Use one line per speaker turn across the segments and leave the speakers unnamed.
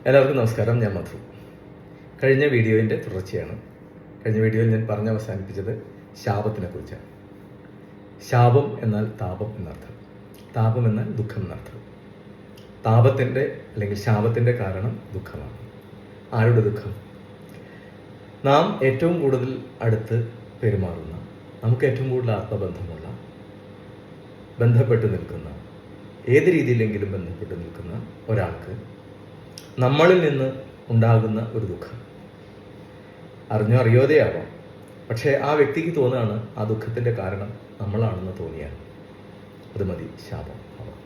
എല്ലാവർക്കും നമസ്കാരം. ഞാൻ മധു. കഴിഞ്ഞ വീഡിയോയിൻ്റെ തുടർച്ചയാണ്. കഴിഞ്ഞ വീഡിയോയിൽ ഞാൻ പറഞ്ഞ് അവസാനിപ്പിച്ചത് ശാപത്തിനെ കുറിച്ചാണ്. ശാപം എന്നാൽ താപം എന്നർത്ഥം. താപം എന്നാൽ ദുഃഖം എന്നർത്ഥം. താപത്തിൻ്റെ അല്ലെങ്കിൽ ശാപത്തിൻ്റെ കാരണം ദുഃഖമാണ്. ആരുടെ ദുഃഖം? നാം ഏറ്റവും കൂടുതൽ അടുത്ത് പെരുമാറുന്ന, നമുക്ക് ഏറ്റവും കൂടുതൽ ആത്മബന്ധമുള്ള, ബന്ധപ്പെട്ട് നിൽക്കുന്ന, ഏത് രീതിയിലെങ്കിലും ബന്ധപ്പെട്ട് നിൽക്കുന്ന ഒരാൾക്ക് നമ്മളിൽ നിന്ന് ഉണ്ടാകുന്ന ഒരു ദുഃഖം അറിഞ്ഞോ അറിയാതെയാവാം. പക്ഷേ ആ വ്യക്തിക്ക് തോന്നുകയാണ് ആ ദുഃഖത്തിൻ്റെ കാരണം നമ്മളാണെന്ന് തോന്നിയാണ് അത് മതി ശാപം ആവാം.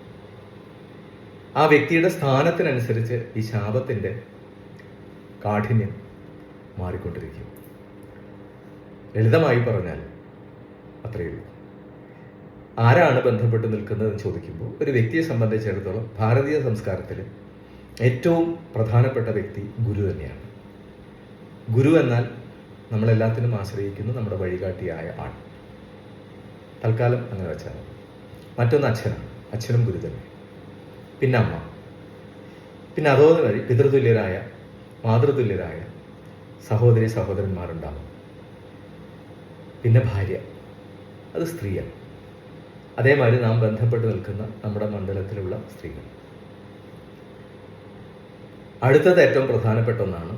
ആ വ്യക്തിയുടെ സ്ഥാനത്തിനനുസരിച്ച് ഈ ശാപത്തിൻ്റെ കാഠിന്യം മാറിക്കൊണ്ടിരിക്കും. ലളിതമായി പറഞ്ഞാൽ അത്രയേ ഉള്ളൂ. ആരാണ് ബന്ധപ്പെട്ട് നിൽക്കുന്നതെന്ന് ചോദിക്കുമ്പോൾ ഒരു വ്യക്തിയെ സംബന്ധിച്ചിടത്തോളം ഭാരതീയ സംസ്കാരത്തിൽ ഏറ്റവും പ്രധാനപ്പെട്ട വ്യക്തി ഗുരു തന്നെയാണ്. ഗുരു എന്നാൽ നമ്മളെല്ലാത്തിനും ആശ്രയിക്കുന്ന നമ്മുടെ വഴികാട്ടിയായ ആൾ. തൽക്കാലം അങ്ങനെ വെച്ചാൽ മറ്റൊന്ന് അച്ഛനാണ്. അച്ഛനും ഗുരു തന്നെ. പിന്നെ അമ്മ. പിന്നെ അതോടെ വഴി പിതൃതുല്യരായ, മാതൃതുല്യരായ സഹോദരി സഹോദരന്മാരുണ്ടാവും. പിന്നെ ഭാര്യ, അത് സ്ത്രീയാണ്. അതേമാതിരി നാം ബന്ധപ്പെട്ട് നിൽക്കുന്ന നമ്മുടെ മണ്ഡലത്തിലുള്ള സ്ത്രീകൾ. അടുത്തത് ഏറ്റവും പ്രധാനപ്പെട്ട ഒന്നാണ്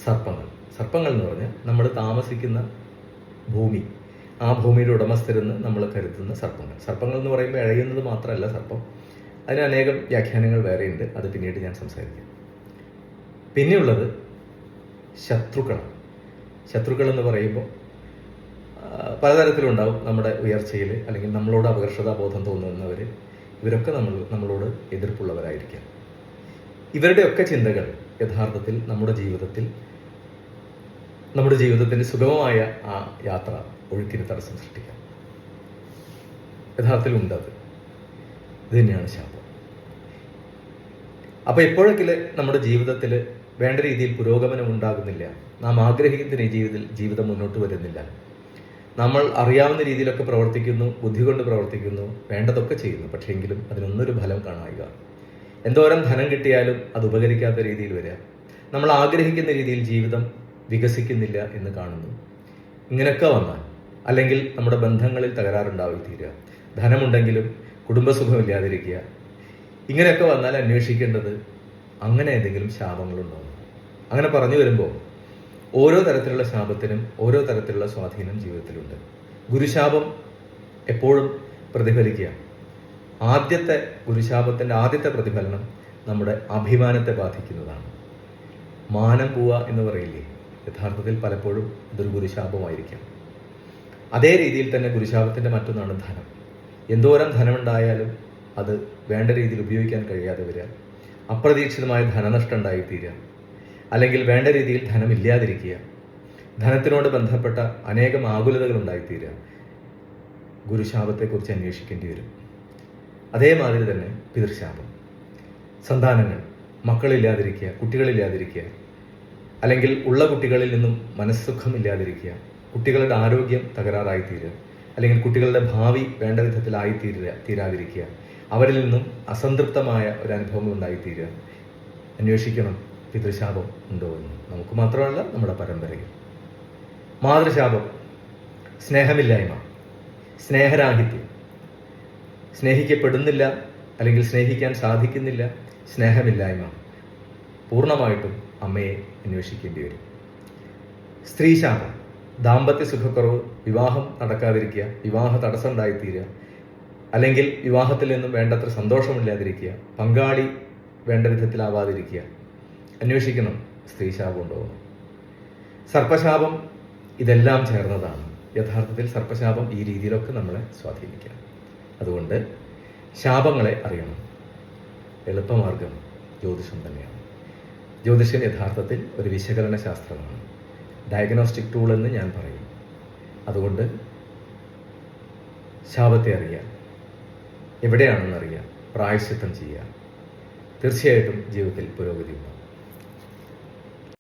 സർപ്പങ്ങൾ. സർപ്പങ്ങൾ എന്ന് പറഞ്ഞാൽ നമ്മൾ താമസിക്കുന്ന ഭൂമി, ആ ഭൂമിയുടെ ഉടമസ്ഥരെന്ന് നമ്മൾ കരുതുന്ന സർപ്പങ്ങൾ. സർപ്പങ്ങൾ എന്ന് പറയുമ്പോൾ ഇഴയുന്നത് മാത്രമല്ല സർപ്പം, അതിന് അനേകം വ്യാഖ്യാനങ്ങൾ വേറെയുണ്ട്. അത് പിന്നീട് ഞാൻ സംസാരിക്കാം. പിന്നെയുള്ളത് ശത്രുക്കളാണ്. ശത്രുക്കൾ എന്ന് പറയുമ്പോൾ പലതരത്തിലുണ്ടാവും. നമ്മുടെ ഉയർച്ചയിൽ അല്ലെങ്കിൽ നമ്മളോട് അപകർഷതാബോധം തോന്നുന്നവർ, ഇവരൊക്കെ നമ്മളോട് എതിർപ്പുള്ളവരായിരിക്കാം. ഇവരുടെയൊക്കെ ചിന്തകൾ യഥാർത്ഥത്തിൽ നമ്മുടെ ജീവിതത്തിൻ്റെ സുഗമമായ ആ യാത്ര ഒഴുക്കിന് തടസ്സം സൃഷ്ടിക്കാം. യഥാർത്ഥത്തിൽ ഉണ്ടത്. ഇത് തന്നെയാണ് ശാപം. അപ്പോൾ എപ്പോഴൊക്കെ നമ്മുടെ ജീവിതത്തിൽ വേണ്ട രീതിയിൽ പുരോഗമനം ഉണ്ടാകുന്നില്ല, നാം ആഗ്രഹിക്കുന്ന രീതിയിൽ ജീവിതം മുന്നോട്ട് വരുന്നില്ല, നമ്മൾ അറിയാവുന്ന രീതിയിലൊക്കെ പ്രവർത്തിക്കുന്നു, ബുദ്ധി കൊണ്ട് പ്രവർത്തിക്കുന്നു, വേണ്ടതൊക്കെ ചെയ്യുന്നു, പക്ഷേ എങ്കിലും അതിനൊന്നൊരു ഫലം കാണുക. എന്തോരം ധനം കിട്ടിയാലും അത് ഉപകരിക്കാത്ത രീതിയിൽ വരിക, നമ്മൾ ആഗ്രഹിക്കുന്ന രീതിയിൽ ജീവിതം വികസിക്കുന്നില്ല എന്ന് കാണുന്നു. ഇങ്ങനെയൊക്കെ വന്നാൽ, അല്ലെങ്കിൽ നമ്മുടെ ബന്ധങ്ങളിൽ തകരാറുണ്ടായി തീരുക, ധനമുണ്ടെങ്കിലും കുടുംബസുഖമില്ലാതിരിക്കുക, ഇങ്ങനെയൊക്കെ വന്നാൽ അന്വേഷിക്കേണ്ടത് അങ്ങനെ എന്തെങ്കിലും ശാപങ്ങളുണ്ടാവും. അങ്ങനെ പറഞ്ഞു വരുമ്പോൾ ഓരോ തരത്തിലുള്ള ശാപത്തിനും ഓരോ തരത്തിലുള്ള സ്വാധീനം ജീവിതത്തിലുണ്ട്. ഗുരുശാപം എപ്പോഴും പ്രതിഫലിക്കുക. ഗുരുശാപത്തിൻ്റെ ആദ്യത്തെ പ്രതിഫലനം നമ്മുടെ അഭിമാനത്തെ ബാധിക്കുന്നതാണ്. മാനം പോവുക എന്ന് പറയില്ലേ, യഥാർത്ഥത്തിൽ പലപ്പോഴും ഇതൊരു ഗുരുശാപമായിരിക്കാം. അതേ രീതിയിൽ തന്നെ ഗുരുശാപത്തിൻ്റെ മറ്റൊന്നാണ് ധനം. എന്തോരം ധനമുണ്ടായാലും അത് വേണ്ട രീതിയിൽ ഉപയോഗിക്കാൻ കഴിയാതെ വരിക, അപ്രതീക്ഷിതമായ ധനനഷ്ടം ഉണ്ടായിത്തീരുക, അല്ലെങ്കിൽ വേണ്ട രീതിയിൽ ധനമില്ലാതിരിക്കുക, ധനത്തിനോട് ബന്ധപ്പെട്ട അനേകം ആകുലതകൾ ഉണ്ടായിത്തീരുക, ഗുരുശാപത്തെക്കുറിച്ച് അന്വേഷിക്കേണ്ടി വരും. അതേമാതിരി തന്നെ പിതൃശാപം. സന്താനങ്ങൾ, മക്കളില്ലാതിരിക്കുക, കുട്ടികളില്ലാതിരിക്കുക, അല്ലെങ്കിൽ ഉള്ള കുട്ടികളിൽ നിന്നും മനസ്സുഖമില്ലാതിരിക്കുക, കുട്ടികളുടെ ആരോഗ്യം തകരാറായിത്തീരുക, അല്ലെങ്കിൽ കുട്ടികളുടെ ഭാവി വേണ്ട വിധത്തിലായിത്തീരാതിരിക്കുക, അവരിൽ നിന്നും അസംതൃപ്തമായ ഒരു അനുഭവങ്ങൾ ഉണ്ടായിത്തീരുക. അന്വേഷിക്കണം പിതൃശാപം ഉണ്ടോ എന്ന്. നമുക്ക് മാത്രമല്ല, നമ്മുടെ പരമ്പരയിൽ. മാതൃശാപം, സ്നേഹമില്ലായ്മ, സ്നേഹരാഹിത്യം, സ്നേഹിക്കപ്പെടുന്നില്ല അല്ലെങ്കിൽ സ്നേഹിക്കാൻ സാധിക്കുന്നില്ല, സ്നേഹമില്ലായ്മ, പൂർണ്ണമായിട്ടും അമ്മയെ അന്വേഷിക്കേണ്ടി വരും. സ്ത്രീശാപം, ദാമ്പത്യ സുഖക്കുറവ്, വിവാഹം നടക്കാതിരിക്കുക, വിവാഹ തടസ്സം ഉണ്ടായിത്തീരുക, അല്ലെങ്കിൽ വിവാഹത്തിൽ നിന്നും വേണ്ടത്ര സന്തോഷമില്ലാതിരിക്കുക, പങ്കാളി വേണ്ട വിധത്തിലാവാതിരിക്കുക, അന്വേഷിക്കണം സ്ത്രീശാപം ഉണ്ടോ. സർപ്പശാപം, ഇതെല്ലാം ചേർന്നതാണ്. യഥാർത്ഥത്തിൽ സർപ്പശാപം ഈ രീതിയിലൊക്കെ നമ്മളെ സ്വാധീനിക്കാം. അതുകൊണ്ട് ശാപങ്ങളെ അറിയണം. എളുപ്പമാർഗം ജ്യോതിഷം തന്നെയാണ്. ജ്യോതിഷം യഥാർത്ഥത്തിൽ ഒരു വിശകലന ശാസ്ത്രമാണ്, ഡയഗ്നോസ്റ്റിക് ടൂൾ എന്ന് ഞാൻ പറയും. അതുകൊണ്ട് ശാപത്തെ അറിയാം, എവിടെയാണെന്നറിയാം, പ്രായശ്ചിത്തം ചെയ്യുക. തീർച്ചയായിട്ടും ജീവിതത്തിൽ പുരോഗതി ഉണ്ടാകും.